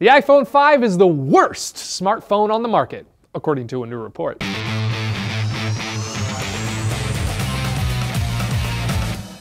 The iPhone 5 is the worst smartphone on the market, according to a new report.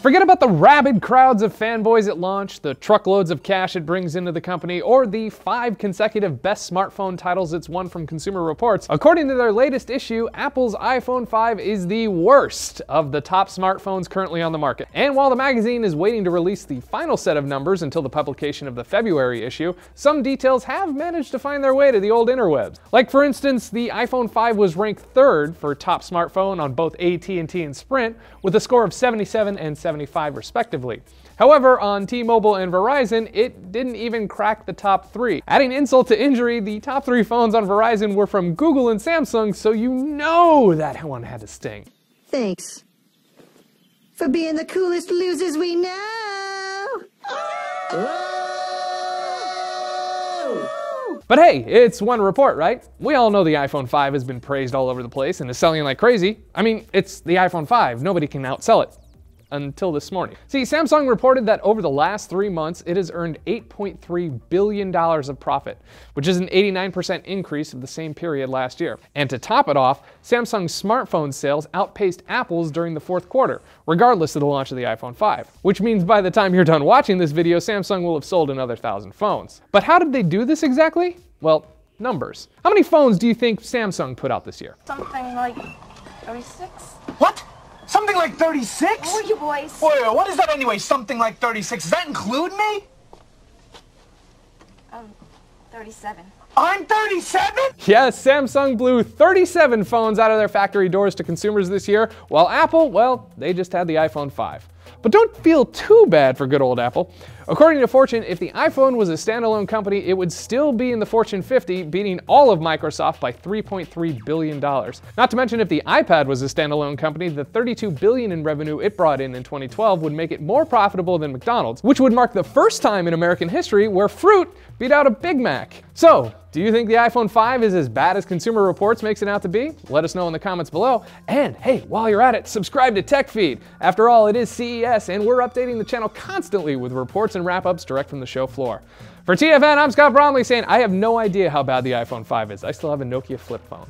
Forget about the rabid crowds of fanboys at launch, the truckloads of cash it brings into the company, or the 5 consecutive best smartphone titles it's won from Consumer Reports. According to their latest issue, Apple's iPhone 5 is the worst of the top smartphones currently on the market. And while the magazine is waiting to release the final set of numbers until the publication of the February issue, some details have managed to find their way to the old interwebs. Like for instance, the iPhone 5 was ranked 3rd for top smartphone on both AT&T and Sprint, with a score of 77 and 75 respectively. However, on T-Mobile and Verizon, it didn't even crack the top 3. Adding insult to injury, the top 3 phones on Verizon were from Google and Samsung, so you know that one had to sting. Thanks for being the coolest losers we know. But hey, it's one report, right? We all know the iPhone 5 has been praised all over the place and is selling like crazy. I mean, it's the iPhone 5. Nobody can outsell it. Until this morning. See, Samsung reported that over the last 3 months, it has earned $8.3 billion of profit, which is an 89% increase of the same period last year. And to top it off, Samsung's smartphone sales outpaced Apple's during the 4th quarter, regardless of the launch of the iPhone 5. Which means by the time you're done watching this video, Samsung will have sold another 1,000 phones. But how did they do this exactly? Well, numbers. How many phones do you think Samsung put out this year? Something like 36? What? Something like 36? Who are you boys? Wait, what is that anyway? Something like 36? Does that include me? 37. I'm 37? Yes, Samsung blew 37 phones out of their factory doors to consumers this year, while Apple, well, they just had the iPhone 5. But don't feel too bad for good old Apple. According to Fortune, if the iPhone was a standalone company, it would still be in the Fortune 50, beating all of Microsoft by $3.3 billion. Not to mention, if the iPad was a standalone company, the $32 billion in revenue it brought in 2012 would make it more profitable than McDonald's, which would mark the first time in American history where fruit beat out a Big Mac. So, do you think the iPhone 5 is as bad as Consumer Reports makes it out to be? Let us know in the comments below. And hey, while you're at it, subscribe to TechFeed. After all, it is CES, and we're updating the channel constantly with reports and wrap-ups direct from the show floor. For TFN, I'm Scott Bromley saying I have no idea how bad the iPhone 5 is. I still have a Nokia flip phone.